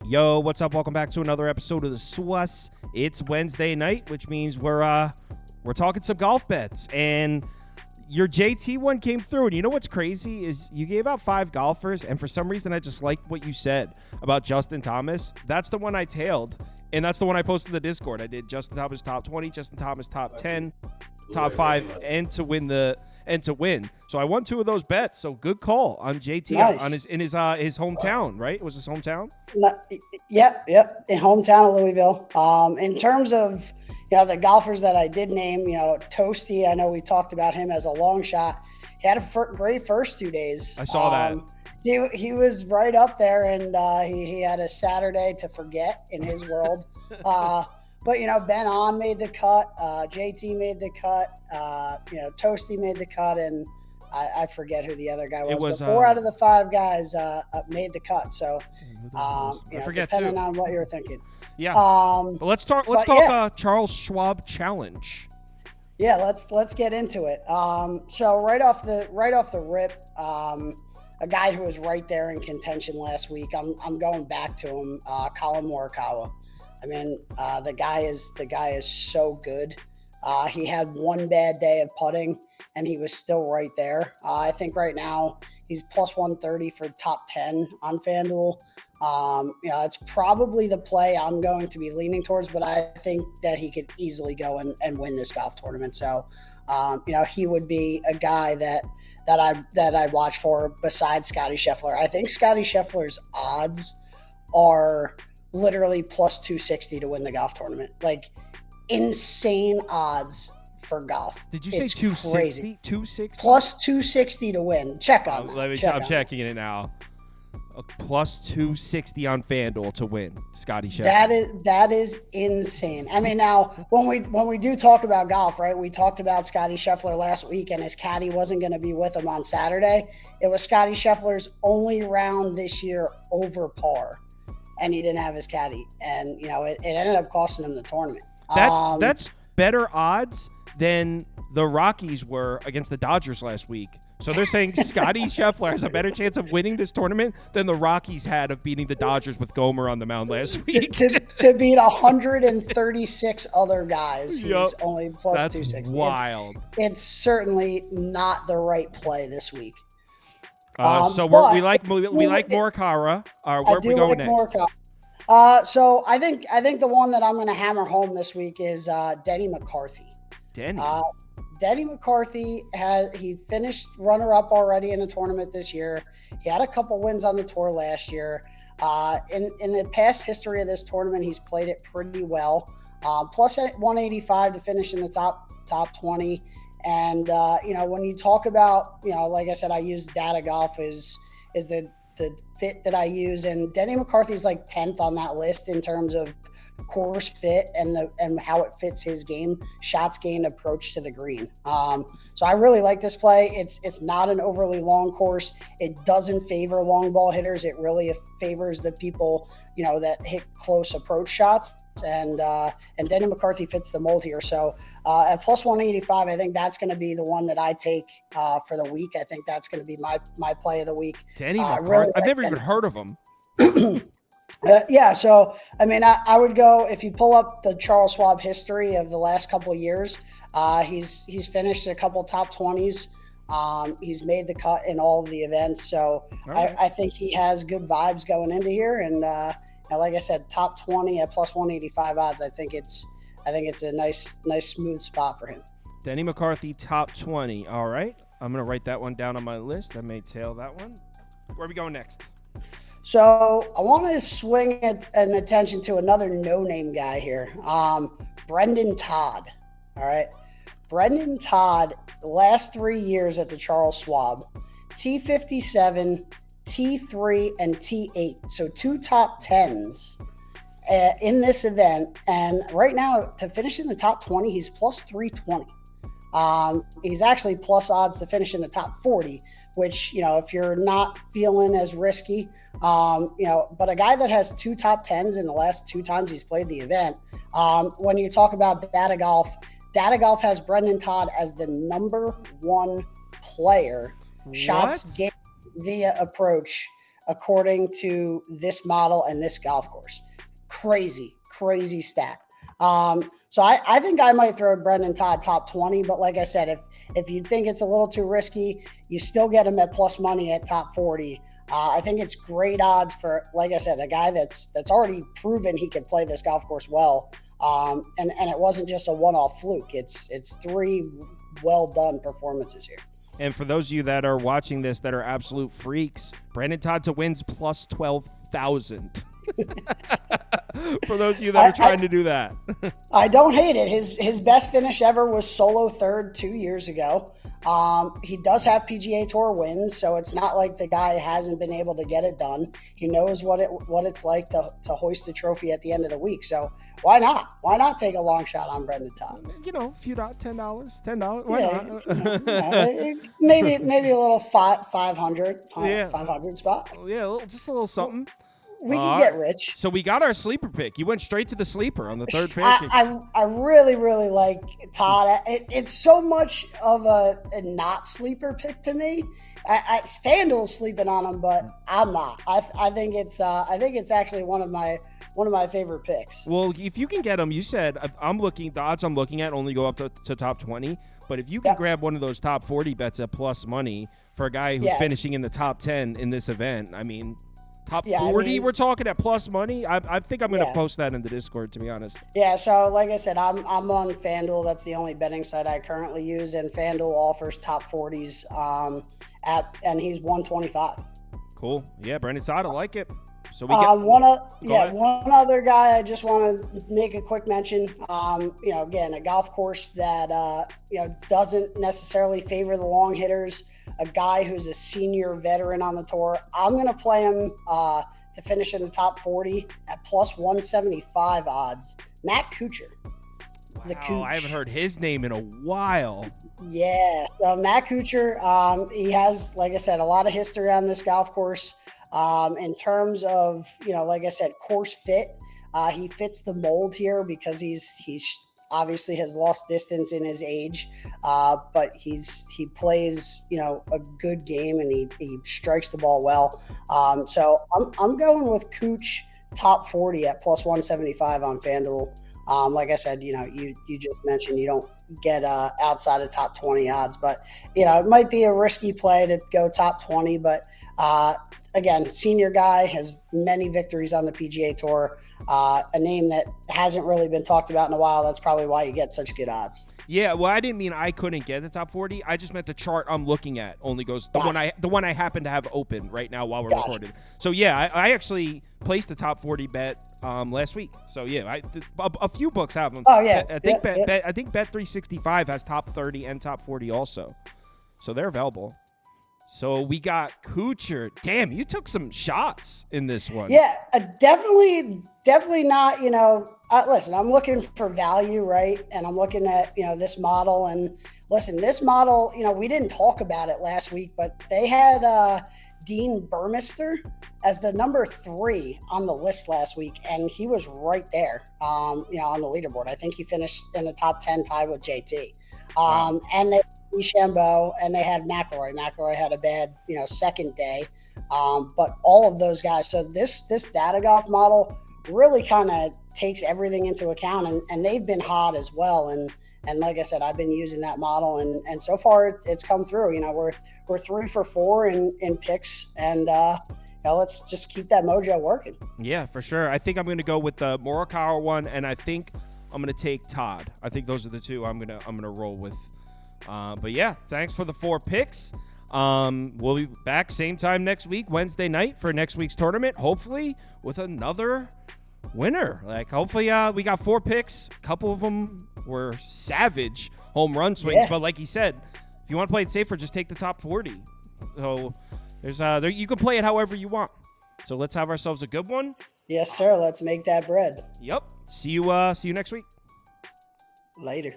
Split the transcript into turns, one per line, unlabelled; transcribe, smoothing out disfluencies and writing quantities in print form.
Yo, what's up? Welcome back to another episode of the SWUS. It's Wednesday night, which means we're talking some golf bets. And your JT one came through. And you know what's crazy is you gave out 5 golfers, and for some reason I just liked what you said about Justin Thomas. That's the one I tailed, and that's the one I posted in the Discord. I did Justin Thomas top 20, Justin Thomas top 10, top 5, and to win. So I won 2 of those bets. So good call on JT. Nice. On his hometown, right? It was his hometown.
Yep. In hometown of Louisville. In terms of the golfers that I did name, Toasty. I know we talked about him as a long shot. He had a great first 2 days.
I saw that.
He was right up there, and he had a Saturday to forget in his world. But, Ben On made the cut, JT made the cut, Toasty made the cut, and I forget who the other guy was. It was but 4 out of the 5 guys made the cut. So, depending on what you're thinking.
Yeah. Let's talk Charles Schwab Challenge.
Yeah, let's get into it. So right off the rip, a guy who was right there in contention last week. I'm going back to him, Colin Morikawa. I mean, the guy is so good. He had one bad day of putting, and he was still right there. I think right now he's plus 130 for top 10 on FanDuel. It's probably the play I'm going to be leaning towards, but I think that he could easily go and win this golf tournament. So, he would be a guy that I'd watch for besides Scotty Scheffler. I think Scotty Scheffler's odds are literally plus 260 to win the golf tournament. Like, insane odds for golf.
Did you say 260? 260?
Plus 260 to win. Check on that.
I'm checking it now. Plus 260 on FanDuel to win Scotty Scheffler.
That is insane. I mean, now when we do talk about golf, right? We talked about Scotty Scheffler last week, and his caddy wasn't going to be with him on Saturday. It was Scotty Scheffler's only round this year over par, and he didn't have his caddy, and it ended up costing him the tournament.
That's better odds than the Rockies were against the Dodgers last week. So they're saying Scotty Scheffler has a better chance of winning this tournament than the Rockies had of beating the Dodgers with Gomer on the mound last week.
to beat 136 other guys, he's only plus 260.
That's wild.
It's certainly not the right play this week.
So we like Morikawa. Where are we going next?
Morikawa. So I think the one that I'm going to hammer home this week is Denny McCarthy. Denny McCarthy he finished runner-up already in the tournament this year. He had a couple wins on the tour last year. In the past history of this tournament, he's played it pretty well. Plus at 185 to finish in the top 20. And when you talk about, like I said, I use Data Golf is the fit that I use, and Denny McCarthy's like 10th on that list in terms of course fit and how it fits his game, shots gained, approach to the green. So I really like this play. It's not an overly long course. It doesn't favor long ball hitters. It really favors the people that hit close approach shots. And Denny McCarthy fits the mold here. So at plus 185, I think that's going to be the one that I take for the week. I think that's going to be my play of the week.
Denny McCarthy. Really I've never even heard of him.
So I mean, I would go, if you pull up the Charles Schwab history of the last couple of years, he's finished a couple top 20s. He's made the cut in all of the events. So right. I think he has good vibes going into here. And like I said, top 20 at plus 185 odds. I think it's a nice smooth spot for him.
Denny McCarthy, top 20. All right. I'm going to write that one down on my list. I may tail that one. Where are we going next?
So I want to swing an attention to another no-name guy here, Brendan Todd. All right. Brendan Todd, the last 3 years at the Charles Schwab, T57, T3, and T8. So 2 top 10s in this event. And right now, to finish in the top 20, he's plus 320. He's actually plus odds to finish in the top 40, which, if you're not feeling as risky, but a guy that has 2 top 10s in the last 2 times he's played the event. When you talk about Data Golf has Brendan Todd as the number 1 player, shots gained via approach according to this model and this golf course. Crazy stat. So I think I might throw Brendan Todd top 20, but like I said, if you think it's a little too risky, you still get him at plus money at top 40. I think it's great odds for, like I said, a guy that's already proven he can play this golf course well. And it wasn't just a one-off fluke. It's 3 well-done performances here.
And for those of you that are watching this that are absolute freaks, Brendan Todd to wins plus 12,000. For those of you that are trying to do that.
I don't hate it. His best finish ever was solo third 2 years ago. He does have PGA Tour wins, so it's not like the guy hasn't been able to get it done. He knows what it's like to hoist the trophy at the end of the week. So why not? Why not take a long shot on Brendan Todd?
A few $10. Why not?
Maybe a little 500 spot.
Yeah, just a little something.
We can get rich.
So we got our sleeper pick. You went straight to the sleeper on the third pick.
I really like Todd. It's so much of a not sleeper pick to me. FanDuel's sleeping on him, but I'm not. I think it's actually one of my favorite picks.
Well, if you can get him, you said the odds I'm looking at only go up to top 20. But if you can grab one of those top 40 bets at plus money for a guy who's finishing in the top 10 in this event, I mean. Top 40, we're talking at plus money. I think I'm going to post that in the Discord, to be honest.
Yeah, so like I said, I'm on FanDuel. That's the only betting site I currently use, and FanDuel offers top 40s and he's 125.
Cool. Yeah, Brendan Todd, I like it. So we get
one other guy I just want to make a quick mention. Again, a golf course that doesn't necessarily favor the long hitters. A guy who's a senior veteran on the tour. I'm going to play him to finish in the top 40 at plus 175 odds. Matt Kuchar.
Wow, I haven't heard his name in a while.
Yeah, so Matt Kuchar, he has, like I said, a lot of history on this golf course. In terms of, like I said, course fit, he fits the mold here because he's obviously has lost distance in his age, but he plays, a good game and he strikes the ball well. So I'm going with Cooch top 40 at plus 175 on FanDuel. Like I said, you just mentioned you don't get outside of top 20 odds, but it might be a risky play to go top 20, but again, senior guy, has many victories on the PGA Tour, a name that hasn't really been talked about in a while. That's probably why you get such good odds.
Yeah, well, I didn't mean I couldn't get the top 40. I just meant the chart I'm looking at only goes the one I happen to have open right now while we're recording. So yeah, I actually placed the top 40 bet last week. So yeah, a few books have them.
Oh yeah,
I think Bet365 has top 30 and top 40 also, so they're available. So we got Kuchar. Damn, you took some shots in this one.
Yeah, definitely not, listen, I'm looking for value, right? And I'm looking at, this model. And listen, this model, we didn't talk about it last week, but they had Dean Burmester as the number 3 on the list last week. And he was right there, on the leaderboard. I think he finished in the top 10 tied with JT.
Wow.
And they DeChambeau, and they had McIlroy. McIlroy had a bad, second day. But all of those guys. So this data golf model really kind of takes everything into account, and they've been hot as well. And like I said, I've been using that model, and so far it's come through. We're 3 for 4 in picks, and let's just keep that mojo working.
Yeah, for sure. I think I'm going to go with the Morikawa one, and I think I'm going to take Todd. I think those are the 2 I'm gonna roll with. But yeah, thanks for the 4 picks. We'll be back same time next week, Wednesday night, for next week's tournament, hopefully with another winner. Hopefully we got 4 picks. A couple of them were savage home run swings, but like he said, if you want to play it safer, just take the top 40. So there's you can play it however you want. So let's have ourselves a good one.
Yes, sir. Let's make that bread.
Yep. See you next week.
Later.